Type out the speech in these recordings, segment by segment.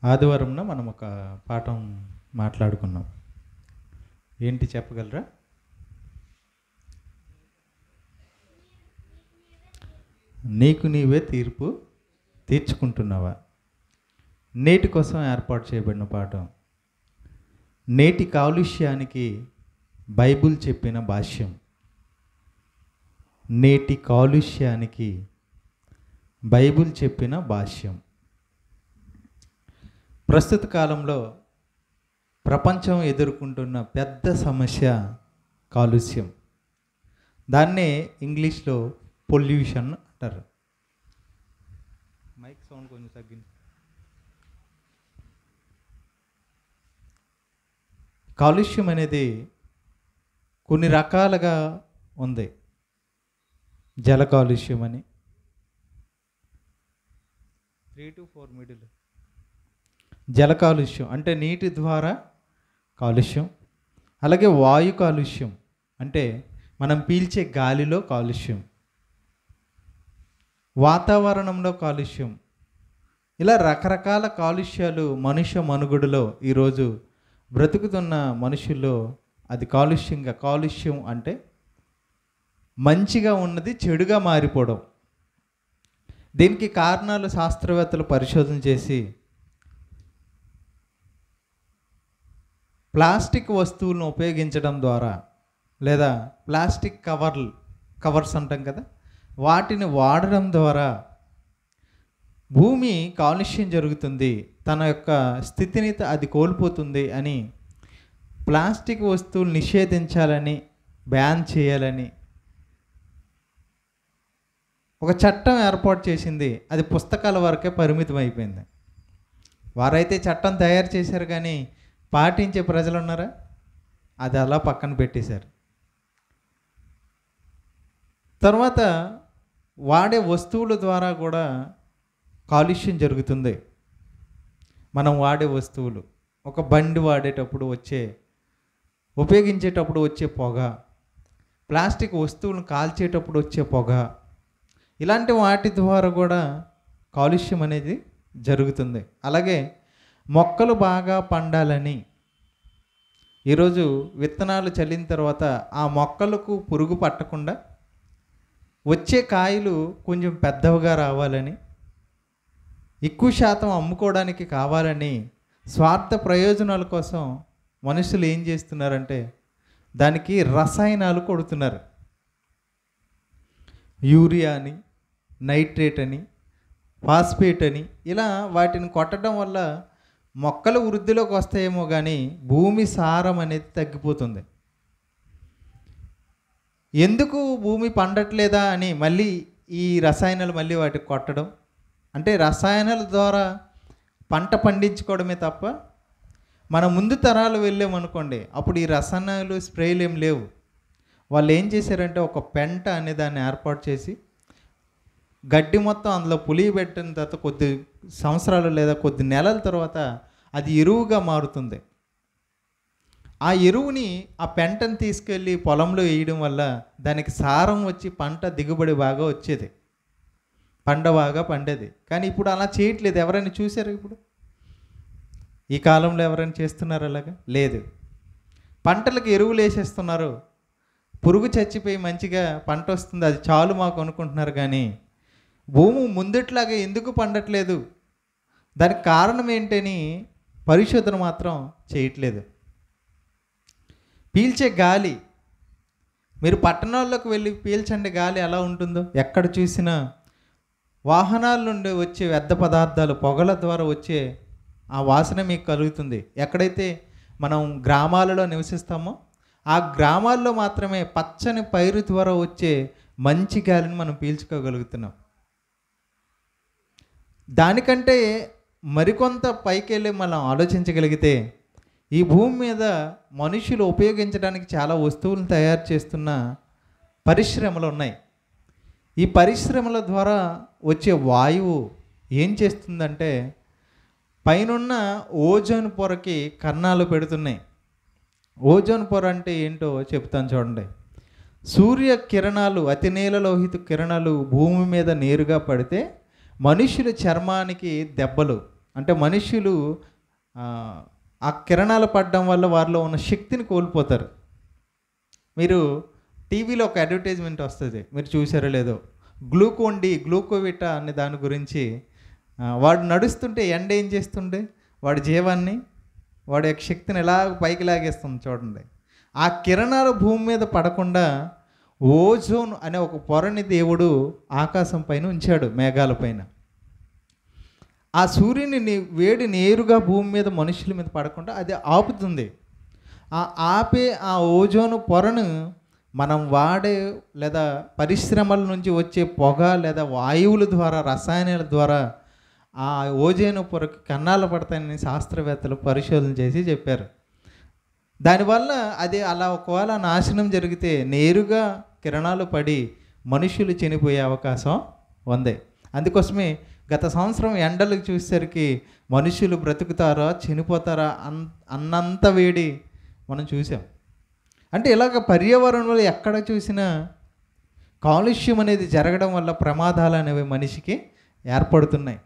ఆదివారంన మనం ఒక పాఠం మాట్లాడుకున్నాం. ఏంటి చెప్పగలరా? నీకు నీవే తీర్పు తీర్చుకుంటున్నావా? నేటి కోసం ఏర్పాటు చేయబడిన పాఠం. నేటి కాలుష్యానికి బైబిల్ చెప్పిన భాష్యం. నేటి కాలుష్యానికి బైబిల్ చెప్పిన భాష్యం. ప్రస్తుత కాలంలో ప్రపంచం ఎదుర్కొంటున్న పెద్ద సమస్య కాలుష్యం. దాన్నే ఇంగ్లీష్లో పొల్యూషన్ అంటారు. మైక్ సౌండ్ కొంచెం తగ్గింది. కాలుష్యం అనేది కొన్ని రకాలుగా ఉంది. జల కాలుష్యం అని 3 to 4 మిడిల్. జల కాలుష్యం అంటే నీటి ద్వారా కాలుష్యం. అలాగే వాయు కాలుష్యం అంటే మనం పీల్చే గాలిలో కాలుష్యం. వాతావరణంలో కాలుష్యం. ఇలా రకరకాల కాలుష్యాలు మనుష్య మనుగడలో ఈరోజు బ్రతుకుతున్న మనుషుల్లో అది కాలుష్యం అంటే మంచిగా ఉన్నది చెడుగా మారిపోవడం. దీనికి కారణాలు శాస్త్రవేత్తలు పరిశోధన చేసి ప్లాస్టిక్ వస్తువులను ఉపయోగించడం ద్వారా లేదా ప్లాస్టిక్ కవర్స్ అంటాం కదా, వాటిని వాడడం ద్వారా భూమి కాలుష్యం జరుగుతుంది, తన యొక్క స్థితిని అది కోల్పోతుంది అని ప్లాస్టిక్ వస్తువులు నిషేధించాలని, బ్యాన్ చేయాలని ఒక చట్టం ఏర్పాటు చేసింది. అది పుస్తకాల వరకే పరిమితం అయిపోయింది. వారైతే చట్టం తయారు చేశారు కానీ పాటించే ప్రజలు ఉన్నారా? అది అలా పక్కన పెట్టేశారు. తర్వాత వాడే వస్తువుల ద్వారా కూడా కాలుష్యం జరుగుతుంది. మనం వాడే వస్తువులు, ఒక బండి వాడేటప్పుడు ఉపయోగించేటప్పుడు వచ్చే పొగ, ప్లాస్టిక్ వస్తువులను కాల్చేటప్పుడు వచ్చే పొగ, ఇలాంటి వాటి ద్వారా కూడా కాలుష్యం అనేది జరుగుతుంది. అలాగే మొక్కలు బాగా పండాలని ఈరోజు విత్తనాలు చల్లిన తర్వాత ఆ మొక్కలకు పురుగు పట్టకుండా వచ్చే కాయలు కొంచెం పెద్దవిగా రావాలని, ఎక్కువ శాతం అమ్ముకోవడానికి కావాలని స్వార్థ ప్రయోజనాల కోసం మనుషులు ఏం చేస్తున్నారంటే దానికి రసాయనాలు కొడుతున్నారు. యూరియా అని, నైట్రేట్ అని, ఫాస్ఫేట్ అని ఇలా వాటిని కొట్టడం వల్ల మొక్కలు వృద్ధిలోకి వస్తాయేమో కానీ భూమి సారం అనేది తగ్గిపోతుంది. ఎందుకు భూమి పండట్లేదా అని మళ్ళీ ఈ రసాయనాలు మళ్ళీ వాటికి కొట్టడం. అంటే రసాయనాల ద్వారా పంట పండించుకోవడమే తప్ప మన ముందు తరాలు వెళ్ళామనుకోండి, అప్పుడు ఈ రసాయనాలు స్ప్రేలు ఏం లేవు. వాళ్ళు ఏం చేశారంటే ఒక పెంట అనే దాన్ని ఏర్పాటు చేసి గడ్డి మొత్తం అందులో పులియబెట్టిన తర్వాత కొద్ది సంవత్సరాలు లేదా కొద్ది నెలల తర్వాత అది ఎరువుగా మారుతుంది. ఆ ఎరువుని ఆ పెంటను తీసుకెళ్ళి పొలంలో వేయడం వల్ల దానికి సారం వచ్చి పంట దిగుబడి బాగా వచ్చేది, పంట బాగా పండేది. కానీ ఇప్పుడు అలా చేయట్లేదు. ఎవరైనా చూసారు? ఇప్పుడు ఈ కాలంలో ఎవరైనా చేస్తున్నారు అలాగా? లేదు. పంటలకు ఎరువులు వేసేస్తున్నారు, పురుగు చచ్చిపోయి మంచిగా పంట వస్తుంది, అది చాలు మాకు అనుకుంటున్నారు. కానీ భూమి ముందట్లాగా ఎందుకు పండట్లేదు, దానికి కారణం ఏంటని పరిశోధన మాత్రం చేయట్లేదు. పీల్చే గాలి, మీరు పట్టణాల్లోకి వెళ్ళి పీల్చండి గాలి ఎలా ఉంటుందో. ఎక్కడ చూసినా వాహనాల నుండి వచ్చే వ్యర్థ పదార్థాలు, పొగల ద్వారా వచ్చే ఆ వాసన మీకు కలుగుతుంది. ఎక్కడైతే మనం గ్రామాలలో నివసిస్తామో ఆ గ్రామాల్లో మాత్రమే పచ్చని పైరు ద్వారా వచ్చే మంచి గాలిని మనం పీల్చుకోగలుగుతున్నాం. దానికంటే మరికొంత పైకి వెళ్ళి మనం ఆలోచించగలిగితే ఈ భూమి మీద మనుషులు ఉపయోగించడానికి చాలా వస్తువులను తయారు చేస్తున్న పరిశ్రమలు ఉన్నాయి. ఈ పరిశ్రమల ద్వారా వచ్చే వాయువు ఏం చేస్తుందంటే పైనున్న ఓజోన్ పొరకి కన్నాలు పెడుతున్నాయి. ఓజోన్ పొర అంటే ఏంటో చెప్తాను చూడండి. సూర్య కిరణాలు, అతి నీలలోహిత కిరణాలు భూమి మీద నేరుగా పడితే మనుషుల చర్మానికి దెబ్బలు, అంటే మనుషులు ఆ కిరణాలు పడడం వల్ల వారిలో ఉన్న శక్తిని కోల్పోతారు. మీరు టీవీలో ఒక అడ్వర్టైజ్మెంట్ వస్తుంది, మీరు చూసారో లేదో, గ్లూకోన్-డి, గ్లూకోవిటా అనే దాని గురించి. వాడు నడుస్తుంటే ఎండ ఏం చేస్తుండే, వాడి జీవాన్ని, వాడి యొక్క శక్తిని ఎలా పైకి లాగేస్తుంది చూడండి. ఆ కిరణాలు భూమి మీద పడకుండా ఓజోన్ అనే ఒక పొరని దేవుడు ఆకాశం పైన ఉంచాడు, మేఘాల పైన. ఆ సూర్యుని వేడి నేరుగా భూమి మీద మనుషుల మీద పడకుండా అది ఆపుతుంది. ఆ ఆపే ఆ ఓజోను పొరను మనం వాడే లేదా పరిశ్రమల నుంచి వచ్చే పొగ లేదా వాయువుల ద్వారా, రసాయనాల ద్వారా ఆ ఓజోను పొరకు కన్నాలు పడతాయని శాస్త్రవేత్తలు పరిశోధన చేసి చెప్పారు. దానివల్ల అది అలా ఒకవేళ నాశనం జరిగితే నేరుగా కిరణాలు పడి మనుషులు చనిపోయే అవకాశం ఉంది. అందుకోసమే గత సంవత్సరం ఎండలకు చూసేసరికి మనుషులు బ్రతుకుతారా చనిపోతారా అన్నంత వేడి మనం చూసాం. అంటే ఇలాగ పర్యావరణంలో ఎక్కడ చూసినా కాలుష్యం అనేది జరగడం వల్ల ప్రమాదాలు అనేవి మనిషికి ఏర్పడుతున్నాయి.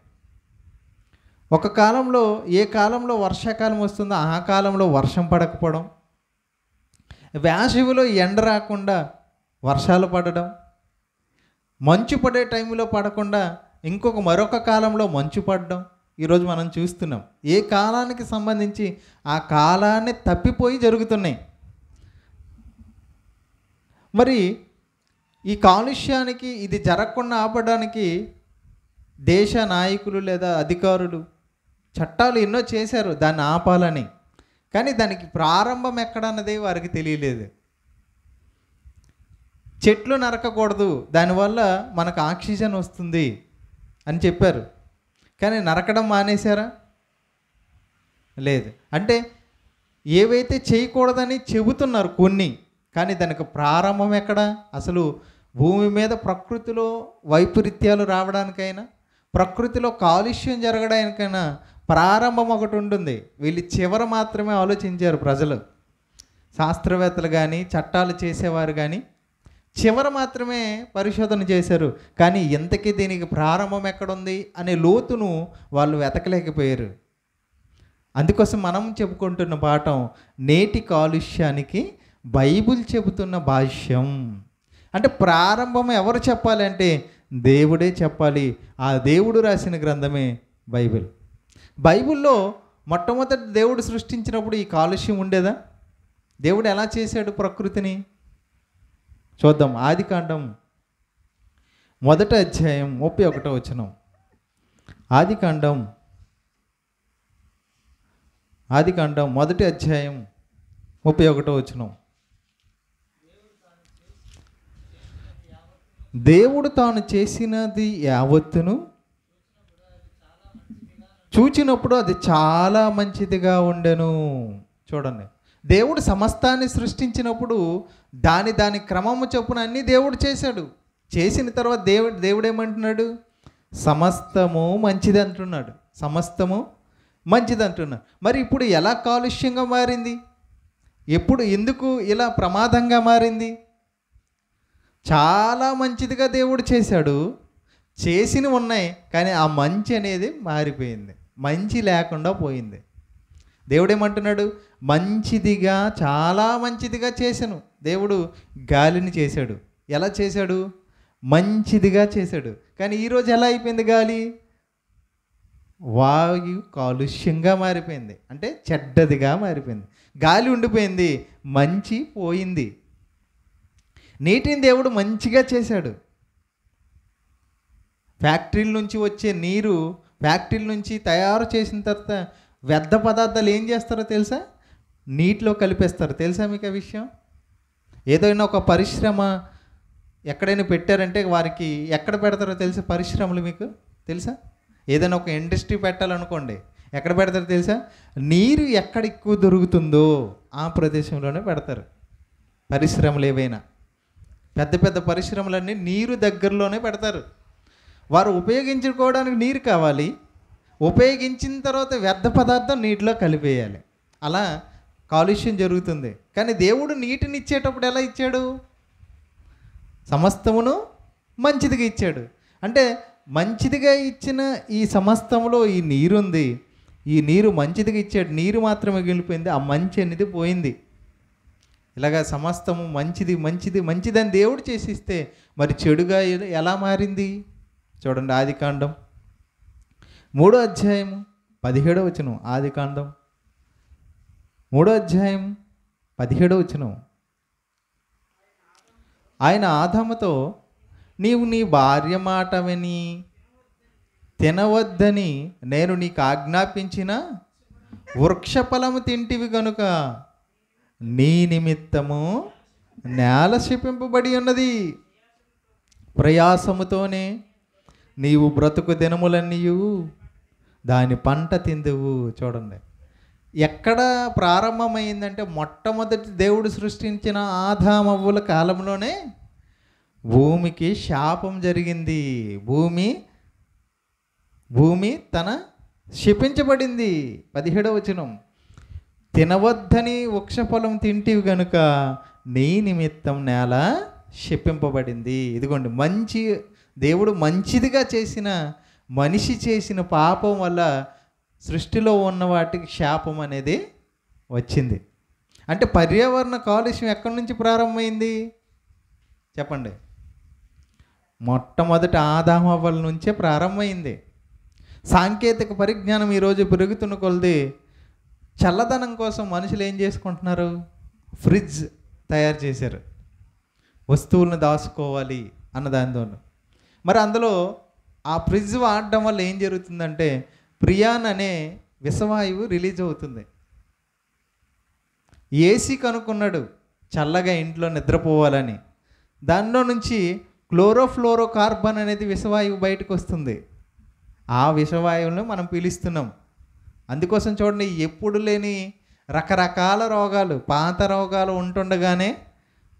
ఒక కాలంలో ఏ కాలంలో వర్షాకాలం వస్తుందో ఆ కాలంలో వర్షం పడకపోవడం, వేసవిలో ఎండ రాకుండా వర్షాలు పడడం, మంచు పడే టైంలో పడకుండా మరొక కాలంలో మంచు పడడం ఈరోజు మనం చూస్తున్నాం. ఏ కాలానికి సంబంధించి ఆ కాలాన్ని తప్పిపోయి జరుగుతున్నాయి. మరి ఈ కాలుష్యానికి ఇది జరగకుండా ఆపడానికి దేశ నాయకులు లేదా అధికారులు చట్టాలు ఎన్నో చేశారు దాన్ని ఆపాలని. కానీ దానికి ప్రారంభం ఎక్కడన్నది వారికి తెలియలేదు. చెట్లు నరకకూడదు, దానివల్ల మనకు ఆక్సిజన్ వస్తుంది అని చెప్పారు. కానీ నరకడం మానేశారా? లేదు. అంటే ఏవైతే చేయకూడదని చెబుతున్నారు కొన్ని, కానీ దానికి ప్రారంభం ఎక్కడ? అసలు భూమి మీద ప్రకృతిలో వైపరీత్యాలు రావడానికైనా, ప్రకృతిలో కాలుష్యం జరగడానికైనా ప్రారంభం ఒకటి ఉంటుంది. వీళ్ళు చివర మాత్రమే ఆలోచించారు ప్రజలు, శాస్త్రవేత్తలు కానీ చట్టాలు చేసేవారు కానీ చివర మాత్రమే పరిశోధన చేశారు. కానీ ఇంతకీ దీనికి ప్రారంభం ఎక్కడుంది అనే లోతును వాళ్ళు వెతకలేకపోయారు. అందుకోసం మనం చెప్పుకుంటున్న పాఠం నేటి కాలుష్యానికి బైబిల్ చెబుతున్న భాష్యం. అంటే ప్రారంభం ఎవరు చెప్పాలంటే దేవుడే చెప్పాలి. ఆ దేవుడు రాసిన గ్రంథమే బైబిల్. బైబిల్లో మొట్టమొదటి దేవుడు సృష్టించినప్పుడు ఈ కాలుష్యం ఉండేదా? దేవుడు ఎలా చేశాడు ప్రకృతిని చూద్దాం. ఆదికాండం 1వ అధ్యాయం 31వ వచనం. ఆదికాండం 1వ అధ్యాయం 31వ వచనం. దేవుడు తాను చేసినది యావత్తును చూచినప్పుడు అది చాలా మంచిదిగా ఉండెను. చూడండి, దేవుడు సమస్తాన్ని సృష్టించినప్పుడు దాని క్రమము చొప్పున అన్నీ దేవుడు చేశాడు. చేసిన తర్వాత దేవుడు ఏమంటున్నాడు? సమస్తము మంచిది అంటున్నాడు. సమస్తము మంచిది అంటున్నాడు. మరి ఇప్పుడు ఎలా కాలుష్యంగా మారింది? ఎందుకు ఇలా ప్రమాదంగా మారింది? చాలా మంచిదిగా దేవుడు చేశాడు, చేసినవి ఉన్నాయి, కానీ ఆ మంచి అనేది మారిపోయింది, మంచి లేకుండా పోయింది. దేవుడు ఏమంటున్నాడు? మంచిదిగా, చాలా మంచిదిగా చేశాను. దేవుడు గాలిని చేశాడు. ఎలా చేశాడు? మంచిదిగా చేశాడు. కానీ ఈరోజు ఎలా అయిపోయింది గాలి? వాయు కాలుష్యంగా మారిపోయింది, అంటే చెడ్డదిగా మారిపోయింది. గాలి ఉండిపోయింది, మంచి పోయింది. నీటిని దేవుడు మంచిగా చేశాడు. ఫ్యాక్టరీల నుంచి వచ్చే నీరు, ఫ్యాక్టరీల నుంచి తయారు చేసిన తర్వాత వ్యర్థ పదార్థాలు ఏం చేస్తారో తెలుసా? నీటిలో కలిపేస్తారు. తెలుసా మీకు ఆ విషయం? ఏదైనా ఒక పరిశ్రమ ఎక్కడైనా పెట్టారంటే వారికి ఎక్కడ పెడతారో తెలుసా? పరిశ్రమలు మీకు తెలుసా? ఏదైనా ఒక ఇండస్ట్రీ పెట్టాలనుకోండి, ఎక్కడ పెడతారో తెలుసా? నీరు ఎక్కడ ఎక్కువ దొరుకుతుందో ఆ ప్రదేశంలోనే పెడతారు. పరిశ్రమలు ఏవైనా, పెద్ద పెద్ద పరిశ్రమలన్నీ నీరు దగ్గరలోనే పెడతారు. వారు ఉపయోగించుకోవడానికి నీరు కావాలి, ఉపయోగించిన తర్వాత వ్యర్థ పదార్థం నీటిలో కలిపేయాలి. అలా కాలుష్యం జరుగుతుంది. కానీ దేవుడు నీటిని ఇచ్చేటప్పుడు ఎలా ఇచ్చాడు? సమస్తమును మంచిదిగా ఇచ్చాడు. అంటే మంచిదిగా ఇచ్చిన ఈ సమస్తంలో ఈ నీరు ఉంది, ఈ నీరు మంచిదిగా ఇచ్చాడు, నీరు మాత్రమే మిగిలిపోయింది, ఆ మంచి అనేది పోయింది. ఇలాగా సమస్తము మంచిది మంచిది మంచిదని దేవుడు చేసిస్తే మరి చెడుగా ఎలా మారింది? చూడండి, ఆదికాండం 3వ అధ్యాయము 17వ వచనం. ఆదికాండం 3వ అధ్యాయం 17వ వచనం. ఆయన ఆదాముతో, నీవు నీ భార్య మాట విని తినవద్దని నేను నీకు ఆజ్ఞాపించిన వృక్షఫలము తింటివి గనుక నీ నిమిత్తము నేల శపింపబడి ఉన్నది, ప్రయాసముతోనే నీవు బ్రతుకు దినములన్నీయు దాని పంట తిందువు. చూడండి, ఎక్కడ ప్రారంభమైందంటే మొట్టమొదటి దేవుడు సృష్టించిన ఆదామవ్వుల కాలంలోనే భూమికి శాపం జరిగింది. భూమి తన శపించబడింది. 17వ వచనం, తినవద్దని వృక్షఫలం తింటివి గనుక నీ నిమిత్తం నేల శపింపబడింది. ఇదిగోండి, దేవుడు మంచిదిగా చేసిన మనిషి చేసిన పాపం వల్ల సృష్టిలో ఉన్న వాటికి శాపం అనేది వచ్చింది. అంటే పర్యావరణ కాలుష్యం ఎక్కడి నుంచి ప్రారంభమైంది చెప్పండి? మొట్టమొదటి ఆదామవ్వల నుంచే ప్రారంభమైంది. సాంకేతిక పరిజ్ఞానం ఈరోజు పెరుగుతున్న కొలది చల్లదనం కోసం మనుషులు ఏం చేసుకుంటున్నారు? ఫ్రిడ్జ్ తయారు చేశారు, వస్తువులను దాచుకోవాలి అన్న దానితో. మరి అందులో ఆ ఫ్రిడ్జ్ వాడడం వల్ల ఏం జరుగుతుందంటే ప్రియాన్ అనే విషవాయువు రిలీజ్ అవుతుంది. ఏసీ కనుక్కున్నాడు చల్లగా ఇంట్లో నిద్రపోవాలని, దానిలో నుంచి క్లోరోఫ్లోరో కార్బన్ అనేది విషవాయువు బయటకు వస్తుంది. ఆ విషవాయువులను మనం పీలుస్తున్నాం. అందుకోసం చూడండి, ఎప్పుడు లేని రకరకాల రోగాలు, పాత రోగాలు ఉంటుండగానే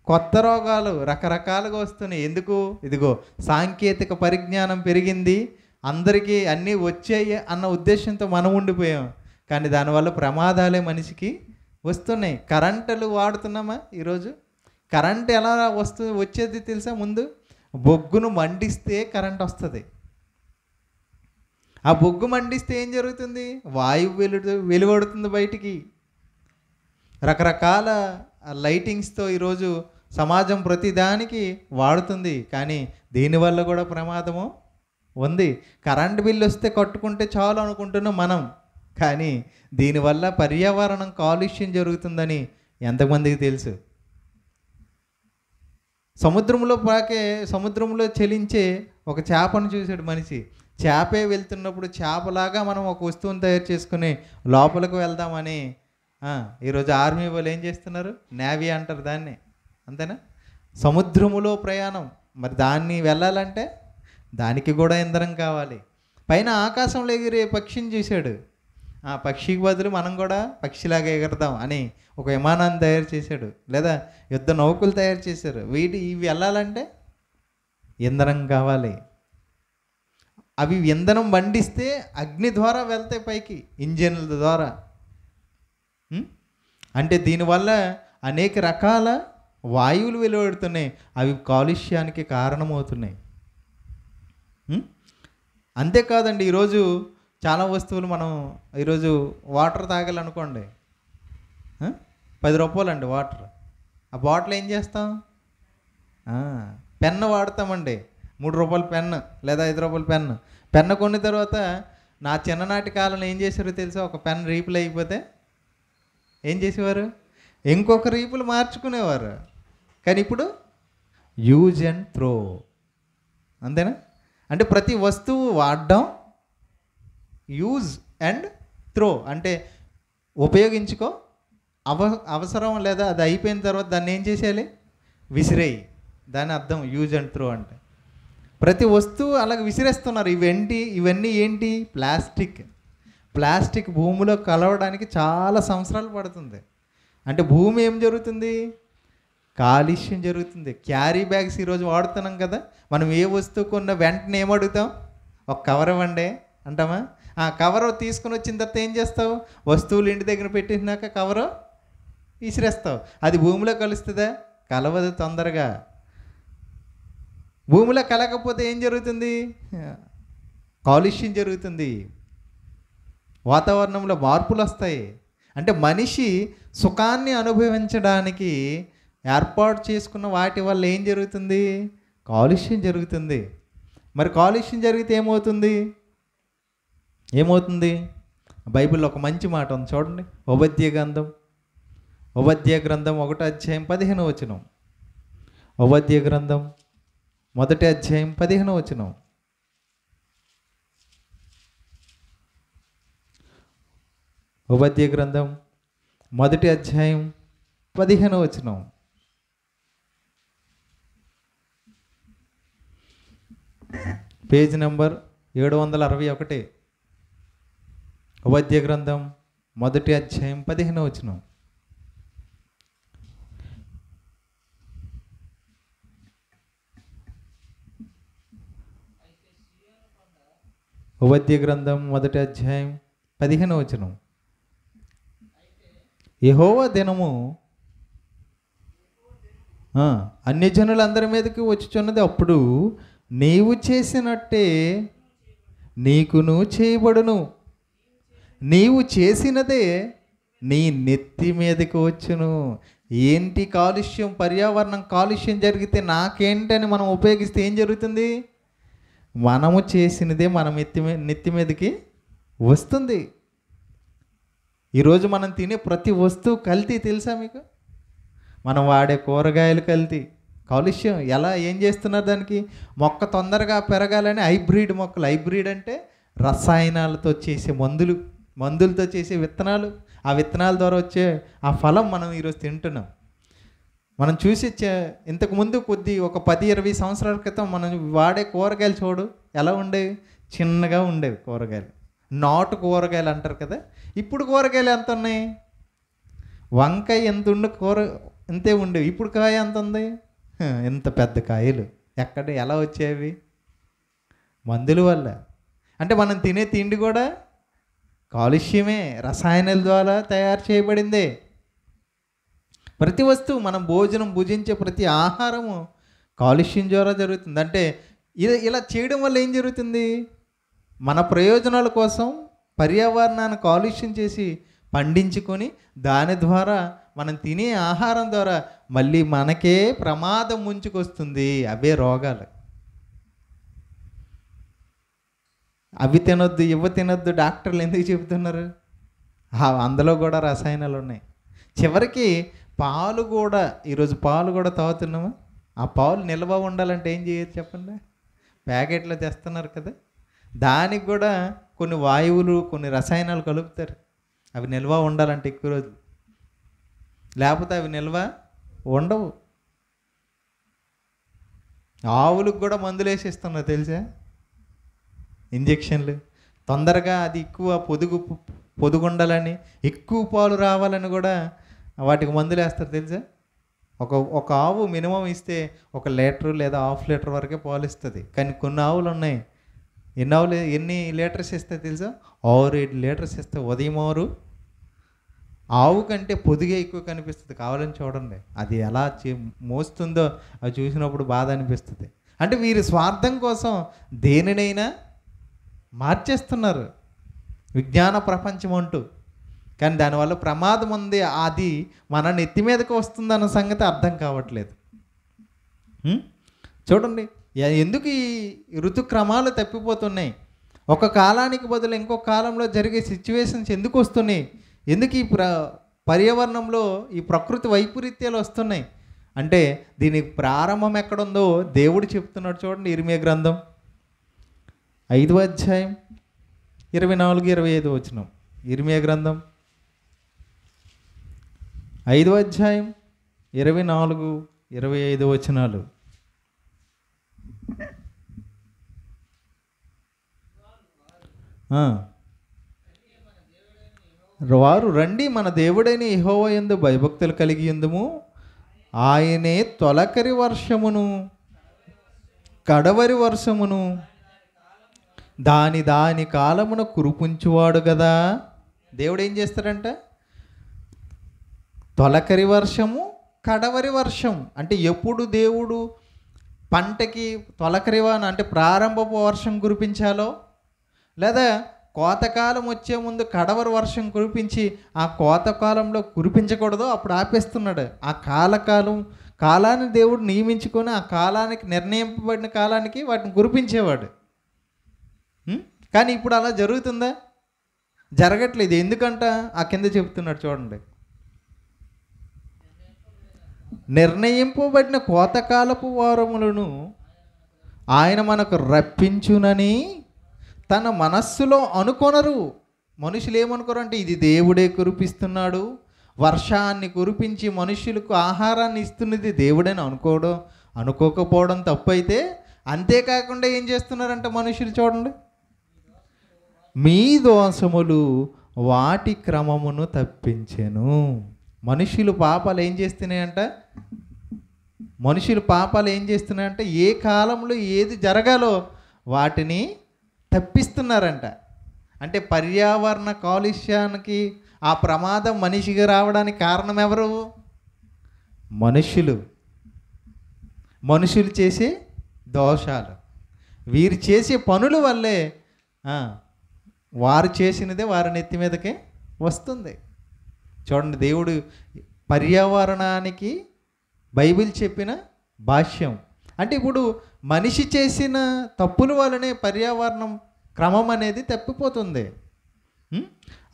కొత్త రోగాలు రకరకాలుగా వస్తున్నాయి. ఎందుకు? ఇదిగో సాంకేతిక పరిజ్ఞానం పెరిగింది, అందరికీ అన్నీ వచ్చాయి అన్న ఉద్దేశంతో మనం ఉండిపోయాం. కానీ దానివల్ల ప్రమాదాలే మనిషికి వస్తున్నాయి. కరెంటులు వాడుతున్నామా ఈరోజు? కరెంట్ ఎలా వచ్చేది తెలుసా? ముందు బొగ్గును మండిస్తే కరెంట్ వస్తుంది. ఆ బొగ్గు మండిస్తే ఏం జరుగుతుంది? వాయువు వెలువడుతుంది బయటికి. రకరకాల లైటింగ్స్తో ఈరోజు సమాజం ప్రతిదానికి వాడుతుంది. కానీ దీనివల్ల కూడా ప్రమాదము ఉంది. కరెంట్ బిల్లు వస్తే కట్టుకుంటే చాలు అనుకుంటున్నాం మనం, కానీ దీనివల్ల పర్యావరణం కాలుష్యం జరుగుతుందని ఎంతమందికి తెలుసు? సముద్రంలో చెలించే ఒక చేపను చూశాడు మనిషి. చేపే వెళ్తున్నప్పుడు చేపలాగా మనం ఒక వస్తువుని తయారు చేసుకుని లోపలికి వెళ్దామని ఈరోజు ఆర్మీ వాళ్ళు ఏం చేస్తున్నారు? నేవీ అంటారు దాన్ని, అంతేనా? సముద్రములో ప్రయాణం. మరి దాన్ని వెళ్ళాలంటే దానికి కూడా ఇంధనం కావాలి. పైన ఆకాశంలో ఎగిరే పక్షిని చూశాడు. ఆ పక్షికి బదులు మనం కూడా పక్షిలాగా ఎగరదాం అని ఒక విమానాన్ని తయారు చేశాడు, లేదా యుద్ధ నౌకలు తయారు చేశారు. ఇవి వెళ్ళాలంటే ఇంధనం కావాలి. అవి ఇంధనం మండిస్తే అగ్ని ద్వారా వెళ్తాయి పైకి, ఇంజన్ల ద్వారా. అంటే దీనివల్ల అనేక రకాల వాయువులు వెలువడుతున్నాయి, అవి కాలుష్యానికి కారణమవుతున్నాయి. అంతేకాదండి, ఈరోజు చాలా వస్తువులు మనం ఈరోజు వాటర్ తాగాలనుకోండి, 10 రూపాయలండి వాటర్. ఆ బాటిల్ ఏం చేస్తాం? పెన్ను వాడతామండి, 3 రూపాయల పెన్ను లేదా 5 రూపాయల పెన్ను. పెన్ను కొన్న తర్వాత నా చిన్ననాటి కాలంలో ఏం చేశారో తెలుసా? ఒక పెన్ రీపులు అయిపోతే ఏం చేసేవారు? ఇంకొక రీపులు మార్చుకునేవారు. కానీ ఇప్పుడు యూజ్ అండ్ త్రో, అంతేనా? అంటే ప్రతి వస్తువు వాడడం, యూజ్ అండ్ త్రో అంటే ఉపయోగించుకో, అవసరం లేదా అది అయిపోయిన తర్వాత దాన్ని ఏం చేసేయాలి? విసిరేయి. దాని అర్థం యూజ్ అండ్ త్రో అంటే. ప్రతి వస్తువు అలాగే విసిరేస్తున్నారు. ఇవన్నీ ఏంటి? ప్లాస్టిక్ భూమిలో కలవడానికి చాలా సంవత్సరాలు పడుతుంది. అంటే భూమి ఏం జరుగుతుంది? కాలుష్యం జరుగుతుంది. క్యారీ బ్యాగ్స్ ఈరోజు వాడుతున్నాం కదా, మనం ఏ వస్తువు కొన్న వెంటనే ఏమడుగుతాం? ఒక కవర్ ఇవ్వండి అంటామా? ఆ కవర్ తీసుకుని వచ్చిన తర్వాత ఏం చేస్తావు? వస్తువులు ఇంటి దగ్గర పెట్టినాక కవరు విసిరేస్తావు. అది భూమిలో కలుస్తుందా? కలవదు తొందరగా. భూమిలో కలగకపోతే ఏం జరుగుతుంది? కాలుష్యం జరుగుతుంది, వాతావరణంలో మార్పులు వస్తాయి. అంటే మనిషి సుఖాన్ని అనుభవించడానికి ఏర్పాటు చేసుకున్న వాటి వల్ల ఏం జరుగుతుంది? కాలుష్యం జరుగుతుంది. మరి కాలుష్యం జరిగితే ఏమవుతుంది? బైబిల్లో ఒక మంచి మాట ఉంది చూడండి. ఓబద్య గ్రంథం 1 అధ్యాయం 15 వచనం. ఓబద్య గ్రంథం 1 అధ్యాయం 15 వచనం. ఓబద్య గ్రంథం 1 అధ్యాయం 15 వచనం. Page number 761. ఓబద్య గ్రంథం 1 అధ్యాయం 15 వచనం. ఓబద్య గ్రంథం 1 అధ్యాయం 15 వచనం. యెహోవా దినము అన్యజనులందరి మీదకి వచ్చుచున్నది, అప్పుడు నీవు చేసినట్టే నీకును చేయబడును, నీవు చేసినదే నీ నెత్తి మీదకి వచ్చును. ఏంటి కాలుష్యం? పర్యావరణం కాలుష్యం జరిగితే నాకేంటని మనం ఉపయోగిస్తే ఏం జరుగుతుంది? మనము చేసినదే మన నెత్తి మీదకి వస్తుంది. ఈరోజు మనం తినే ప్రతి వస్తువు కల్తీ, తెలుసా మీకు? మనం వాడే కూరగాయలు కల్తీ, కాలుష్యం. ఏం చేస్తున్నారు దానికి? మొక్క తొందరగా పెరగాలని హైబ్రిడ్ మొక్కలు. హైబ్రిడ్ అంటే రసాయనాలతో చేసే మందులతో చేసే విత్తనాలు. ఆ విత్తనాల ద్వారా వచ్చే ఆ ఫలం మనం ఈరోజు తింటున్నాం. మనం చూసి ఇంతకుముందు ఒక 10-20 సంవత్సరాల క్రితం మనం వాడే కూరగాయలు చూడు ఎలా ఉండేవి? చిన్నగా ఉండేవి కూరగాయలు, నాటు కూరగాయలు అంటారు కదా. ఇప్పుడు కూరగాయలు ఎంత ఉన్నాయి? వంకాయ ఎంత ఇంతే ఉండేవి. ఇప్పుడు కాయ ఎంత ఉంది? ఎంత పెద్ద కాయలు. ఎలా వచ్చేవి? మందుల వల్ల. అంటే మనం తినే తిండి కూడా కాలుష్యమే, రసాయనాల ద్వారా తయారు చేయబడిందే. ప్రతి వస్తువు, మనం భుజించే ప్రతి ఆహారము కాలుష్యం ద్వారా జరుగుతుంది. అంటే ఇలా చేయడం వల్ల ఏం జరుగుతుంది? మన ప్రయోజనాల కోసం పర్యావరణాన్ని కాలుష్యం చేసి పండించుకొని దాని ద్వారా మనం తినే ఆహారం ద్వారా మళ్ళీ మనకే ప్రమాదం ముంచుకొస్తుంది. అవే రోగాలు. అవి తినొద్దు, ఇవి తినొద్దు డాక్టర్లు ఎందుకు చెబుతున్నారు? అందులో కూడా రసాయనాలు ఉన్నాయి. చివరికి పాలు కూడా, ఈరోజు పాలు కూడా తాగుతున్నామా? ఆ పాలు నిల్వ ఉండాలంటే ఏం చేయొచ్చు చెప్పండి? ప్యాకెట్లో తెస్తున్నారు కదా, దానికి కూడా కొన్ని వాయువులు, కొన్ని రసాయనాలు కలుపుతారు. అవి నిల్వ ఉండాలంటే ఎక్కువ రోజులు, లేకపోతే అవి నిల్వ ఉండవు. ఆవులకు కూడా మందులు వేసిస్తున్నారు తెలుసా? ఇంజెక్షన్లు. తొందరగా అది ఎక్కువ పొదుగుండాలని, ఎక్కువ పాలు రావాలని కూడా వాటికి మందులు వేస్తారు తెలుసా? ఒక ఆవు మినిమం ఇస్తే 1 లీటరు లేదా 1/2 లీటర్ వరకే పాలు ఇస్తుంది. కానీ కొన్ని ఆవులు ఉన్నాయి, ఎన్ని లీటర్స్ ఇస్తాయి తెలుసా? 6-7 లీటర్స్ ఇస్తాయి. ఉదయం 6. ఆవు కంటే పొదిగే ఎక్కువ కనిపిస్తుంది. కావాలని చూడండి, అది ఎలా మోస్తుందో అది చూసినప్పుడు బాధ అనిపిస్తుంది. అంటే వీరి స్వార్థం కోసం దేనినైనా మార్చేస్తున్నారు, విజ్ఞాన ప్రపంచం అంటూ. కానీ దానివల్ల ప్రమాదం ఉంది. అది మన నెత్తి మీదకి వస్తుందన్న సంగతి అర్థం కావట్లేదు. చూడండి ఎందుకు ఈ ఋతుక్రమాలు తప్పిపోతున్నాయి. ఒక కాలానికి బదులు ఇంకొక కాలంలో జరిగే సిచ్యువేషన్స్ ఎందుకు వస్తున్నాయి? ఎందుకు ఈ పర్యావరణంలో ఈ ప్రకృతి వైపరీత్యాలు వస్తున్నాయి అంటే దీనికి ప్రారంభం ఎక్కడుందో దేవుడు చెప్తున్నాడు. చూడండి ఇర్మియా గ్రంథం 5వ అధ్యాయం 24-25 వచనం. ఇర్మియా గ్రంథం 5వ అధ్యాయం 24-25 వచనాలు. వారు రండి మన దేవుడైన యెహోవా యందు భయభక్తులు కలిగి ఉందుము, ఆయనే తొలకరి వర్షమును కడవరి వర్షమును దాని కాలమున కురిపించువాడు కదా. దేవుడు ఏం చేస్తాడంట? తొలకరి వర్షము, కడవరి వర్షం. అంటే ఎప్పుడు దేవుడు పంటకి తొలకరివాన అంటే ప్రారంభపు వర్షం కురిపించాలో లేదా కోతకాలం వచ్చే ముందు కడవరి వర్షం కురిపించి ఆ కోతకాలంలో కురిపించకూడదు, అప్పుడు ఆపేస్తున్నాడు. ఆ కాలాన్ని దేవుడు నియమించుకొని ఆ కాలానికి, నిర్ణయింపబడిన కాలానికి వాటిని కురిపించేవాడు. కానీ ఇప్పుడు అలా జరుగుతుందా? జరగట్లేదు. ఎందుకంట? ఆ కింద చెప్తున్నాడు చూడండి. నిర్ణయింపబడిన కోతకాలపు వారములను ఆయన మనకు రప్పించునని తన మనస్సులో అనుకొనరు. మనుషులు ఏమనుకోరు అంటే ఇది దేవుడే కురిపిస్తున్నాడు, వర్షాన్ని కురిపించి మనుషులకు ఆహారాన్ని ఇస్తున్నది దేవుడని అనుకోకపోవడం తప్పైతే, అంతేకాకుండా ఏం చేస్తున్నారంట మనుషులు చూడండి, మీ దోషములు వాటి క్రమమును తప్పించెను. మనుషులు పాపాలు ఏం చేస్తున్నాయంటే ఏ కాలంలో ఏది జరగాలో వాటిని తప్పిస్తున్నారంట. అంటే పర్యావరణ కాలుష్యానికి, ఆ ప్రమాదం మనిషిగా రావడానికి కారణం ఎవరు? మనుషులు చేసే దోషాలు, వీరు చేసే పనుల వల్లే వారు చేసినదే వారి నెత్తి మీదకే వస్తుంది. చూడండి, దేవుడు పర్యావరణానికి బైబిల్ చెప్పిన భాష్యం. అంటే ఇప్పుడు మనిషి చేసిన తప్పుల వల్లనే పర్యావరణం క్రమం అనేది తప్పిపోతుంది.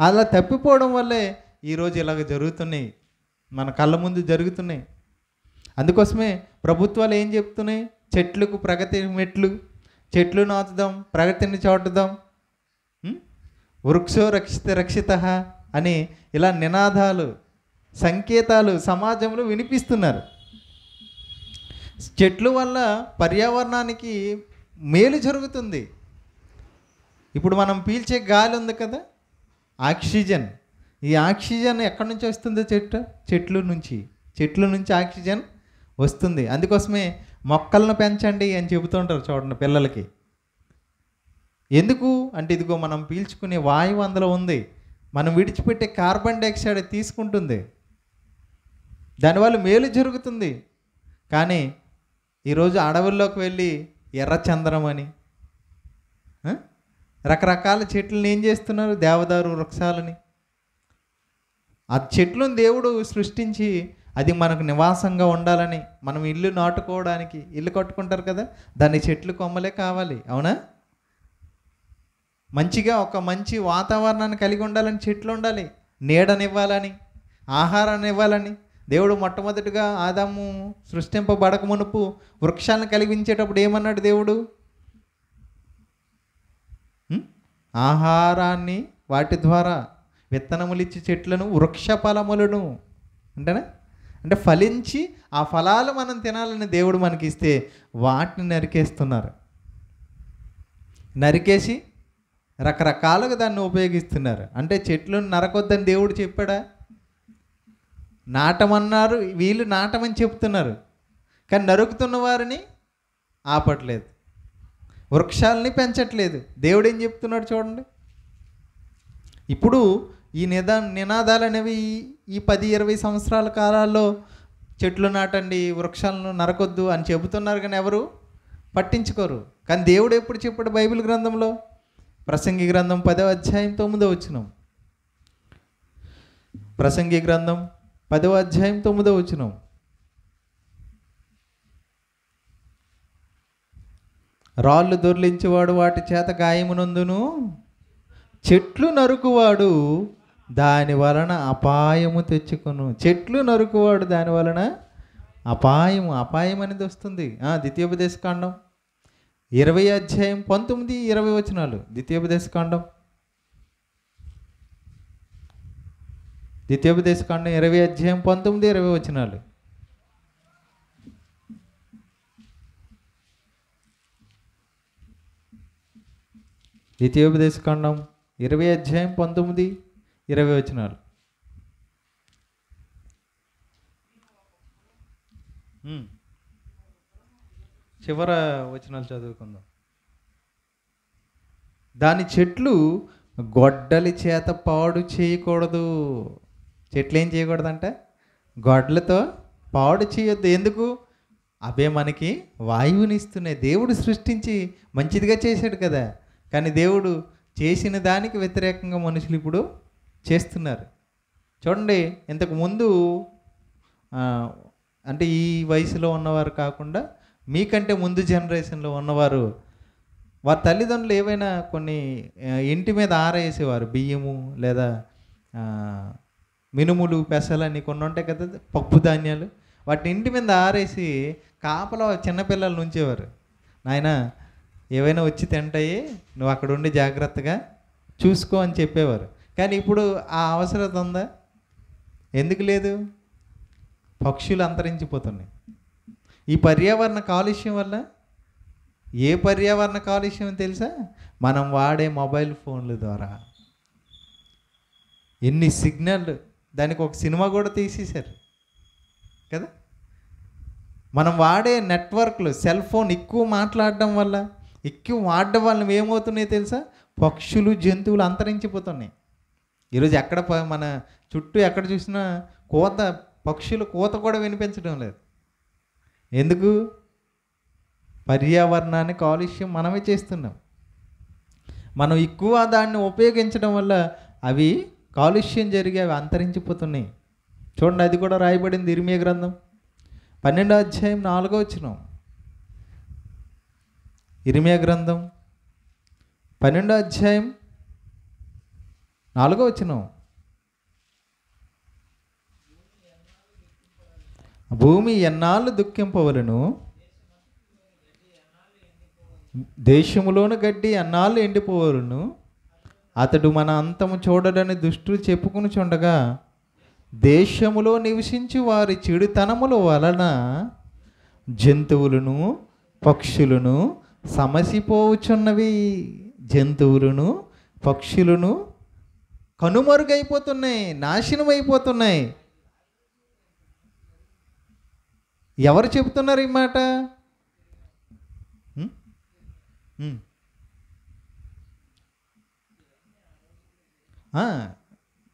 అలా తప్పిపోవడం వల్లే ఈరోజు ఇలాగ జరుగుతున్నాయి, మన కళ్ళ ముందు జరుగుతున్నాయి. అందుకోసమే ప్రభుత్వాలు ఏం చెప్తున్నాయి? చెట్లకు ప్రగతి మెట్లు, చెట్లు నాటుదాం, ప్రగతిని చాటుదాం, వృక్షో రక్షిత అని ఇలా నినాదాలు, సంకేతాలు సమాజంలో వినిపిస్తున్నారు. చెట్ల వల్ల పర్యావరణానికి మేలు జరుగుతుంది. ఇప్పుడు మనం పీల్చే గాలి ఉంది కదా, ఆక్సిజన్. ఈ ఆక్సిజన్ ఎక్కడి నుంచి వస్తుందో? చెట్ల నుంచి ఆక్సిజన్ వస్తుంది. అందుకోసమే మొక్కలను పెంచండి అని చెబుతుంటారు చూడండి పిల్లలకి. ఎందుకు అంటే ఇదిగో మనం పీల్చుకునే వాయువు అందులో ఉంది, మనం విడిచిపెట్టే కార్బన్ డైఆక్సైడ్ తీసుకుంటుంది, దానివల్ల మేలు జరుగుతుంది. కానీ ఈరోజు అడవుల్లోకి వెళ్ళి ఎర్రచందనం అని రకరకాల చెట్లను ఏం చేస్తున్నారు? దేవదారు వృక్షాలని. ఆ చెట్లను దేవుడు సృష్టించి అది మనకు నివాసంగా ఉండాలని, మనం ఇల్లు నాటుకోవడానికి, ఇల్లు కట్టుకుంటారు కదా, దాన్ని చెట్లు కొమ్మలే కావాలి, అవునా? మంచిగా ఒక మంచి వాతావరణాన్ని కలిగి ఉండాలని చెట్లు ఉండాలి, నీడనివ్వాలని, ఆహారాన్ని ఇవ్వాలని. దేవుడు మొట్టమొదటిగా ఆదాము సృష్టింపబడక మునుపు వృక్షాలను కలిగించేటప్పుడు ఏమన్నాడు దేవుడు? ఆహారాన్ని, వాటి ద్వారా విత్తనములిచ్చి చెట్లను, వృక్ష ఫలములను అంటే ఫలించి ఆ ఫలాలు మనం తినాలని దేవుడు మనకి ఇస్తే వాటిని నరికేస్తున్నారు. నరికేసి రకరకాలుగా దాన్ని ఉపయోగిస్తున్నారు. అంటే చెట్లను నరకొద్దని దేవుడు చెప్పాడా? నాటమన్నారు, వీళ్ళు నాటమని చెప్తున్నారు, కానీ నరుకుతున్న వారిని ఆపట్లేదు, వృక్షాలని పెంచట్లేదు. దేవుడు ఏం చెప్తున్నాడు చూడండి. ఇప్పుడు ఈ నినాదాలు అనేవి ఈ 10-20 సంవత్సరాల కాలాల్లో చెట్లు నాటండి, వృక్షాలను నరకొద్దు అని చెబుతున్నారు, కానీ ఎవరు పట్టించుకోరు. కానీ దేవుడు ఎప్పుడు చెప్పాడు బైబిల్ గ్రంథంలో? ప్రసంగి గ్రంథం 10వ అధ్యాయం 9వ వచనం. ప్రసంగి గ్రంథం 10వ అధ్యాయం 9వ వచనం. రాళ్ళు దొర్లించేవాడు వాటి చేత గాయమునందును, చెట్లు నరుకువాడు దాని వలన అపాయము తెచ్చుకొను. చెట్లు నరుకువాడు దాని వలన అపాయం అనేది వస్తుంది. ద్వితీయోపదేశకాండం 20 అధ్యాయం 19-20 వచనాలు. ద్వితీయోపదేశకాండం 20 అధ్యాయం 19-20 వచనాలు. ద్వితీయోపదేశకాండం 20 అధ్యాయం 19-20 వచనాలు. చివర వచనాలు చదువుకుందాం. దాని చెట్లు గొడ్డలి చేత పాడు చేయకూడదు. చెట్లు ఏం చేయకూడదంట? గొడ్లతో పాడు చేయొద్దు. ఎందుకు? అవే మనకి వాయువుని ఇస్తున్నాయి. దేవుడు సృష్టించి మంచిదిగా చేశాడు కదా, కానీ దేవుడు చేసిన దానికి వ్యతిరేకంగా మనుషులు ఇప్పుడు చేస్తున్నారు. చూడండి, ఇంతకు ముందు అంటే ఈ వయసులో ఉన్నవారు కాకుండా మీకంటే ముందు జనరేషన్లో ఉన్నవారు వారి తల్లిదండ్రులు ఏవైనా కొన్ని ఇంటి మీద ఆరేసేవారు. బియ్యము లేదా మినుములు, పెసలని కొన్ని ఉంటాయి కదా, పప్పు ధాన్యాలు. వాటిని ఇంటి మీద ఆరేసి కాపలా చిన్నపిల్లలు ఉంచేవారు. నాయన ఏవైనా వచ్చి తింటాయి, నువ్వు అక్కడ ఉండి జాగ్రత్తగా చూసుకో అని చెప్పేవారు. కానీ ఇప్పుడు ఆ అవసరత ఉందా? ఎందుకు లేదు? పక్షులు అంతరించిపోతున్నాయి. ఈ పర్యావరణ కాలుష్యం వల్ల. ఏ పర్యావరణ కాలుష్యం తెలుసా? మనం వాడే మొబైల్ ఫోన్ల ద్వారా ఎన్ని సిగ్నల్, దానికి ఒక సినిమా కూడా తీసేశారు కదా. మనం వాడే నెట్వర్క్లు, సెల్ ఫోన్ ఎక్కువ మాట్లాడడం వల్ల, ఎక్కువ వాడడం వల్ల ఏమవుతున్నాయో తెలుసా? పక్షులు, జంతువులు అంతరించిపోతున్నాయి. ఈరోజు ఎక్కడ మన చుట్టూ ఎక్కడ చూసినా కోత, పక్షులు కోత కూడా వినిపించడం లేదు. ఎందుకు? పర్యావరణాన్ని కాలుష్యం మనమే చేస్తున్నాం. మనం ఎక్కువ దాన్ని ఉపయోగించడం వల్ల అవి కాలుష్యం జరిగి అవి అంతరించిపోతున్నాయి. చూడండి, అది కూడా రాయబడింది ఇర్మీయా గ్రంథం 12వ అధ్యాయం 4వ వచనం. ఇర్మీయా గ్రంథం 12వ అధ్యాయం 4వ వచనం. భూమి ఎన్నాళ్ళు దుఃఖింపవలను, దేశములోని గడ్డి ఎన్నాళ్ళు ఎండిపోవలను. అతడు మన అంతము చూడడని దుష్టులు చెప్పుకుని చుండగా, దేశములో నివసించి వారి చెడుతనముల వలన జంతువులను, పక్షులను సమసిపోవచ్చున్నవి. జంతువులను, పక్షులను కనుమరుగైపోతున్నాయి, నాశనం అయిపోతున్నాయి. ఎవరు చెబుతున్నారు ఈ మాట?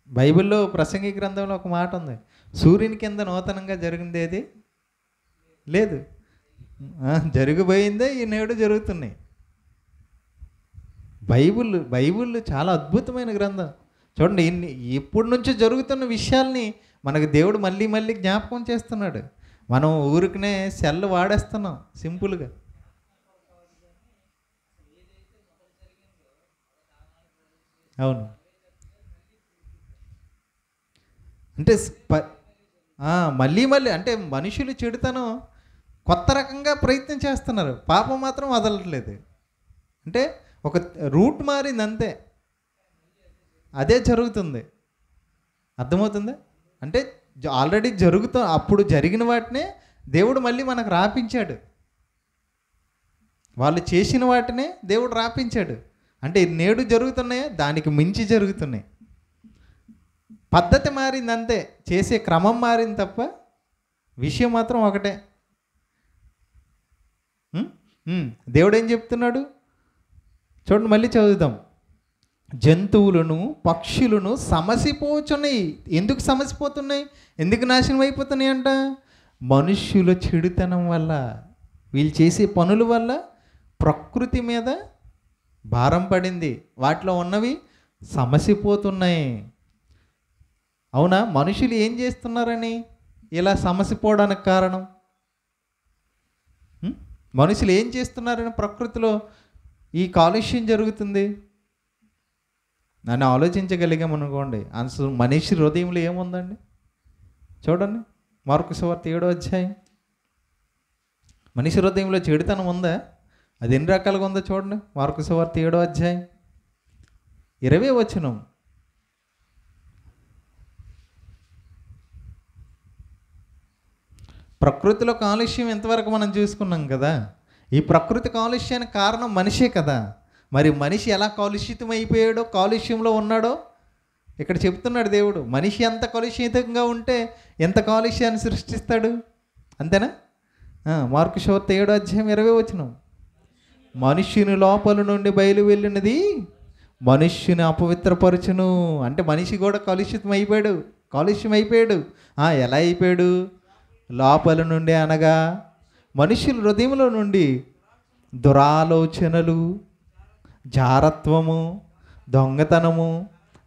బైబిల్లో ప్రసంగి గ్రంథంలో ఒక మాట ఉంది, సూర్యుని కింద నూతనంగా జరిగింది ఏది లేదు, జరిగిపోయిందే ఈ నేడు జరుగుతున్నాయి. బైబిల్ చాలా అద్భుతమైన గ్రంథం. చూడండి, ఎప్పటి నుంచో జరుగుతున్న విషయాల్ని మనకు దేవుడు మళ్ళీ మళ్ళీ జ్ఞాపకం చేస్తున్నాడు. మనం ఊరికనే సెల్ వాడేస్తున్నాం సింపుల్గా. అవును, అంటే మళ్ళీ మళ్ళీ అంటే మనుషులు చెడుతనం కొత్త రకంగా ప్రయత్నం చేస్తున్నారు, పాపం మాత్రం వదలట్లేదు. అంటే ఒక రూట్ మారింది అంతే, అదే జరుగుతుంది. అర్థమవుతుందా? అంటే ఆల్రెడీ అప్పుడు జరిగిన వాటినే దేవుడు మళ్ళీ మనకు రాపించాడు. వాళ్ళు చేసిన వాటినే దేవుడు రాపించాడు. అంటే నేడు జరుగుతున్నాయా, దానికి మించి జరుగుతున్నాయి. పద్ధతి మారింది అంతే, చేసే క్రమం మారింది తప్ప విషయం మాత్రం ఒకటే. దేవుడు ఏం చెప్తున్నాడు చూడండి, మళ్ళీ చదువుదాం. జంతువులను, పక్షులను సమసిపోతున్నాయి. ఎందుకు సమసిపోతున్నాయి, ఎందుకు నాశనం అయిపోతున్నాయి అంట? మనుష్యుల చెడుతనం వల్ల, వీళ్ళు చేసే పనుల వల్ల ప్రకృతి మీద భారం పడింది, వాటిలో ఉన్నవి సమసిపోతున్నాయి. అవునా? మనుషులు ఏం చేస్తున్నారని ఇలా సమసిపోవడానికి కారణం? మనుషులు ఏం చేస్తున్నారని ప్రకృతిలో ఈ కాలుష్యం జరుగుతుంది? నన్ను ఆలోచించగలిగామనుకోండి, అసలు మనిషి హృదయంలో ఏముందండి? చూడండి, మార్కు సువార్త 7వ అధ్యాయం. మనిషి హృదయంలో చెడుతనం ఉందా? అది ఎన్ని రకాలుగా ఉందో చూడండి. మార్కు సువార్త 7వ అధ్యాయం 20వ వచనం. ప్రకృతిలో కాలుష్యం ఎంతవరకు మనం చూసుకున్నాం కదా. ఈ ప్రకృతి కాలుష్యానికి కారణం మనిషే కదా. మరి మనిషి ఎలా కాలుష్యితం అయిపోయాడో, కాలుష్యంలో ఉన్నాడో ఇక్కడ చెప్తున్నాడు దేవుడు. మనిషి ఎంత కలుషితంగా ఉంటే ఎంత కాలుష్యాన్ని సృష్టిస్తాడు, అంతేనా? మార్కు సువార్త 7వ అధ్యాయం 20వ వచనం. మనుష్యుని లోపల నుండి బయలు వెళ్ళినది మనుష్యుని అపవిత్రపరచును. అంటే మనిషి కూడా కాలుష్యం అయిపోయాడు. ఎలా అయిపోయాడు? లోపల నుండి అనగా మనుషుల హృదయంలో నుండి దురాలోచనలు, జారత్వము, దొంగతనము,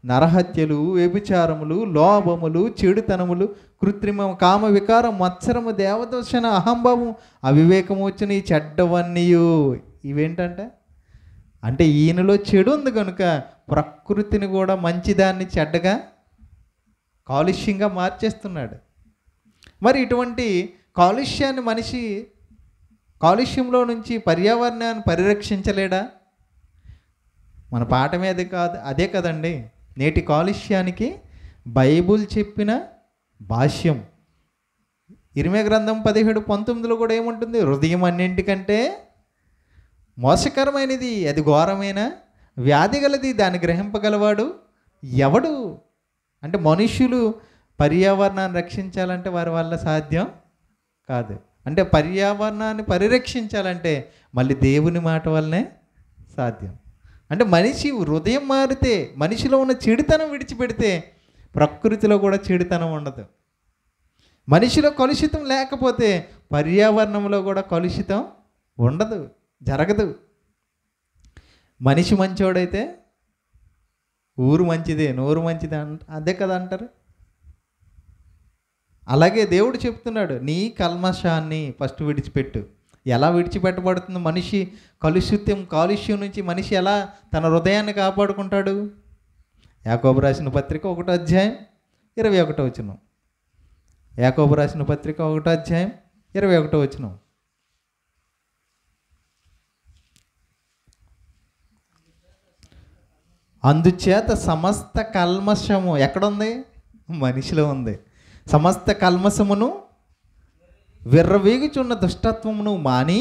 నరహత్యలు, వ్యభిచారములు, లోభములు, చెడుతనములు, కృత్రిమ కామ వికారం, మత్సరము, దేవదూషణ, అహంభావం, అవివేకము వచ్చిన ఈ చెడ్డవన్నీయు. ఇవేంటంటే అంటే ఈయనలో చెడు ఉంది కనుక ప్రకృతిని కూడా మంచిదాన్ని చెడ్డగా కాలుష్యంగా మార్చేస్తున్నాడు. మరి ఇటువంటి కాలుష్యాన్ని మనిషి కాలుష్యంలో నుంచి పర్యావరణాన్ని పరిరక్షించలేడా? మన పాఠమే అది కాదు, అదే కదండి నేటి కాలుష్యానికి బైబుల్ చెప్పిన భాష్యం. ఇర్మియా గ్రంథం 17:19 కూడా ఏముంటుంది? హృదయం అన్నింటికంటే మోసకరమైనది, అది ఘోరమైన వ్యాధి గలది, దాన్ని గ్రహింపగలవాడు ఎవడు? అంటే మనుష్యులు పర్యావరణాన్ని రక్షించాలంటే వారి వల్ల సాధ్యం కాదు. అంటే పర్యావరణాన్ని పరిరక్షించాలంటే మళ్ళీ దేవుని మాట వల్లనే సాధ్యం. అంటే మనిషి హృదయం మారితే, మనిషిలో ఉన్న చెడుతనం విడిచిపెడితే ప్రకృతిలో కూడా చెడుతనం ఉండదు. మనిషిలో కలుషితం లేకపోతే పర్యావరణంలో కూడా కలుషితం ఉండదు, జరగదు. మనిషి మంచోడైతే ఊరు మంచిదే, నోరు మంచిదే అదే కదా అంటారు. అలాగే దేవుడు చెప్తున్నాడు, నీ కల్మషాన్ని ఫస్ట్ విడిచిపెట్టు. ఎలా విడిచిపెట్టబడుతుంది? మనిషి కాలుష్యం నుంచి మనిషి ఎలా తన హృదయాన్ని కాపాడుకుంటాడు? యాకోబు రాసిన పత్రిక 1వ అధ్యాయం 21వ వచనం. యాకోబు రాసిన పత్రిక 1వ అధ్యాయం 21వ వచనం. అందుచేత సమస్త కల్మషము ఎక్కడుంది? మనిషిలో ఉంది. సమస్త కల్మషమును, విర్రవీగుచున్న దుష్టత్వమును మాని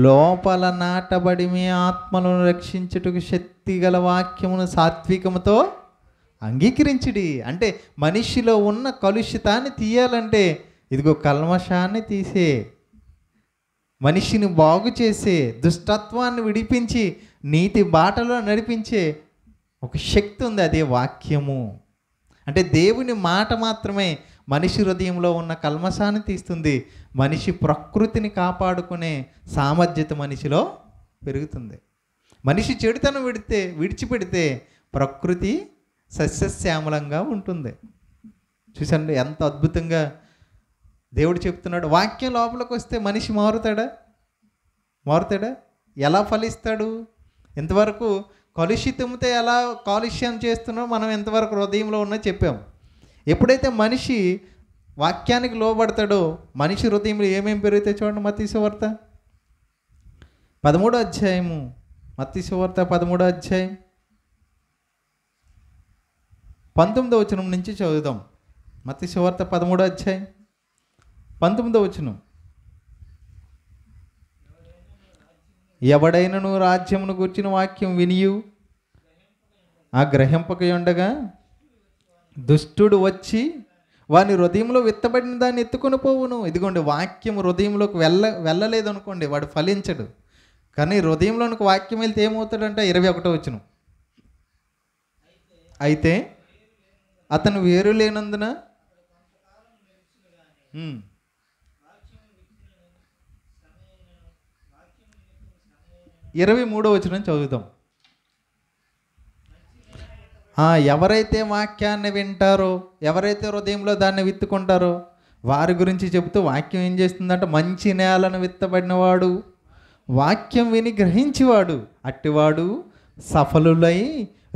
లోపల నాటబడి మీ ఆత్మలను రక్షించుటకు శక్తి గల వాక్యమును సాత్వికముతో అంగీకరించుడి. అంటే మనిషిలో ఉన్న కలుషితాన్ని తీయాలంటే ఇదిగో కల్మషాన్ని తీసే, మనిషిని బాగు చేసే, దుష్టత్వాన్ని విడిపించి నీతి బాటలో నడిపించే ఒక శక్తి ఉంది, అదే వాక్యము. అంటే దేవుని మాట మాత్రమే మనిషి హృదయంలో ఉన్న కల్మషాన్ని తీస్తుంది. మనిషి ప్రకృతిని కాపాడుకునే సామర్థ్యత మనిషిలో పెరుగుతుంది. మనిషి చెడుతనం విడిచిపెడితే ప్రకృతి సస్యశ్యామలంగా ఉంటుంది. చూసండి ఎంత అద్భుతంగా దేవుడు చెప్తున్నాడు. వాక్యం లోపలికి వస్తే మనిషి మారుతాడా? ఎలా ఫలిస్తాడు? ఇంతవరకు కలుషితంతో ఎలా కాలుష్యం చేస్తున్నామో మనం ఎంతవరకు హృదయంలో ఉన్నా చెప్పాం. ఎప్పుడైతే మనిషి వాక్యానికి లోబడతాడో మనిషి హృదయంలో ఏమేమి పెరుగుతాయి చూడండి. మత్తయి సువార్త 13వ అధ్యాయము, మత్తయి సువార్త 13వ అధ్యాయం 19వ వచనం నుంచి చదువుదాం. మత్తయి సువార్త 13వ అధ్యాయం 19వ వచనం. ఎవడైనను రాజ్యమును గూర్చిన వాక్యం వినియు ఆ గ్రహింపక ఉండగా దుష్టుడు వచ్చి వాని హృదయంలో విత్తబడిన దాన్ని ఎత్తుకొని పోవును. ఇదిగోండి, వాక్యం హృదయంలోకి వెళ్ళలేదు అనుకోండి, వాడు ఫలించడు. కానీ హృదయంలోనికి వాక్యం వెళ్తే ఏమవుతాడంటే 21వ వచనం. అయితే అతను వేరు లేనందున 23వ వచనం చదువుదాం. ఎవరైతే వాక్యాన్ని వింటారో, ఎవరైతే హృదయంలో దాన్ని విత్తుకుంటారో వారి గురించి చెబుతూ వాక్యం ఏం చేస్తుందంటే, మంచి నేలను విత్తబడినవాడు, వాక్యం విని గ్రహించేవాడు, అట్టివాడు సఫలులై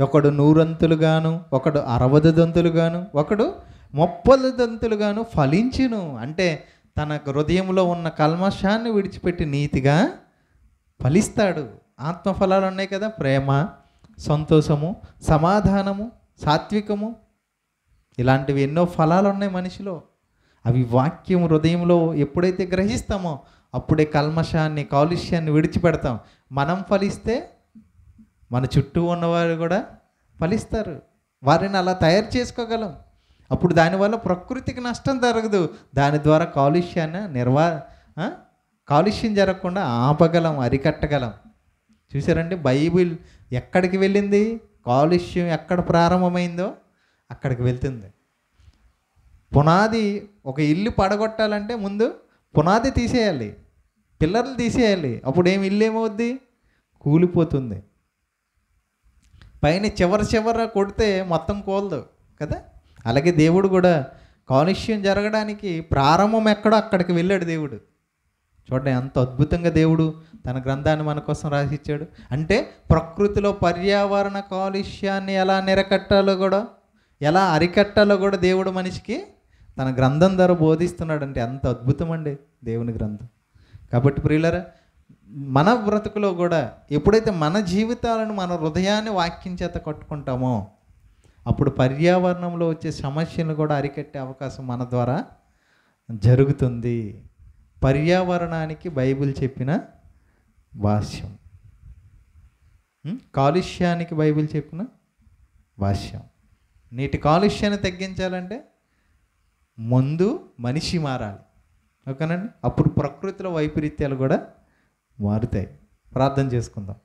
ఒకడు 100 అంతులుగాను, ఒకడు 60 దంతులుగాను, ఒకడు 30 దంతులుగాను ఫలించును. అంటే తన హృదయంలో ఉన్న కల్మషాన్ని విడిచిపెట్టి నీతిగా ఫలిస్తాడు. ఆత్మఫలాలు ఉన్నాయి కదా, ప్రేమ, సంతోషము, సమాధానము, సాత్వికము, ఇలాంటివి ఎన్నో ఫలాలు ఉన్నాయి మనిషిలో. అవి వాక్యం హృదయంలో ఎప్పుడైతే గ్రహిస్తామో అప్పుడే కల్మషాన్ని, కాలుష్యాన్ని విడిచిపెడతాం. మనం ఫలిస్తే మన చుట్టూ ఉన్నవారు కూడా ఫలిస్తారు. వారిని అలా తయారు చేసుకోగలం. అప్పుడు దానివల్ల ప్రకృతికి నష్టం జరగదు. దాని ద్వారా కాలుష్యం జరగకుండా ఆపగలం, అరికట్టగలం. చూసారండి, బైబిల్ ఎక్కడికి వెళ్ళింది? కాలుష్యం ఎక్కడ ప్రారంభమైందో అక్కడికి వెళ్తుంది. పునాది, ఒక ఇల్లు పడగొట్టాలంటే ముందు పునాది తీసేయాలి, పిల్లర్లు తీసేయాలి. అప్పుడు ఇల్లు ఏమవుద్ది? కూలిపోతుంది. పైన చివర కొడితే మొత్తం కోలదు కదా. అలాగే దేవుడు కూడా కాలుష్యం జరగడానికి ప్రారంభం ఎక్కడో అక్కడికి వెళ్ళాడు దేవుడు. చూడండి ఎంత అద్భుతంగా దేవుడు తన గ్రంథాన్ని మన కోసం రాసిచ్చాడు. అంటే ప్రకృతిలో పర్యావరణ కాలుష్యాన్ని ఎలా ఎలా అరికట్టాలో కూడా దేవుడు మనిషికి తన గ్రంథం ద్వారా బోధిస్తున్నాడు. అంటే ఎంత అద్భుతం అండి దేవుని గ్రంథం. కాబట్టి ప్రియులారా, మన బ్రతుకులో కూడా ఎప్పుడైతే మన జీవితాలను, మన హృదయాన్ని వాక్యం చేత కట్టుకుంటామో అప్పుడు పర్యావరణంలో వచ్చే సమస్యలను కూడా అరికట్టే అవకాశం మన ద్వారా జరుగుతుంది. పర్యావరణానికి బైబిల్ చెప్పిన భాష్యం, కాలుష్యానికి బైబిల్ చెప్పిన భాష్యం. నీటి కాలుష్యాన్ని తగ్గించాలంటే ముందు మనిషి మారాలి, ఓకేనండి. అప్పుడు ప్రకృతిలో వైపరీత్యాలు కూడా మారుతాయి. ప్రార్థన చేసుకుందాం.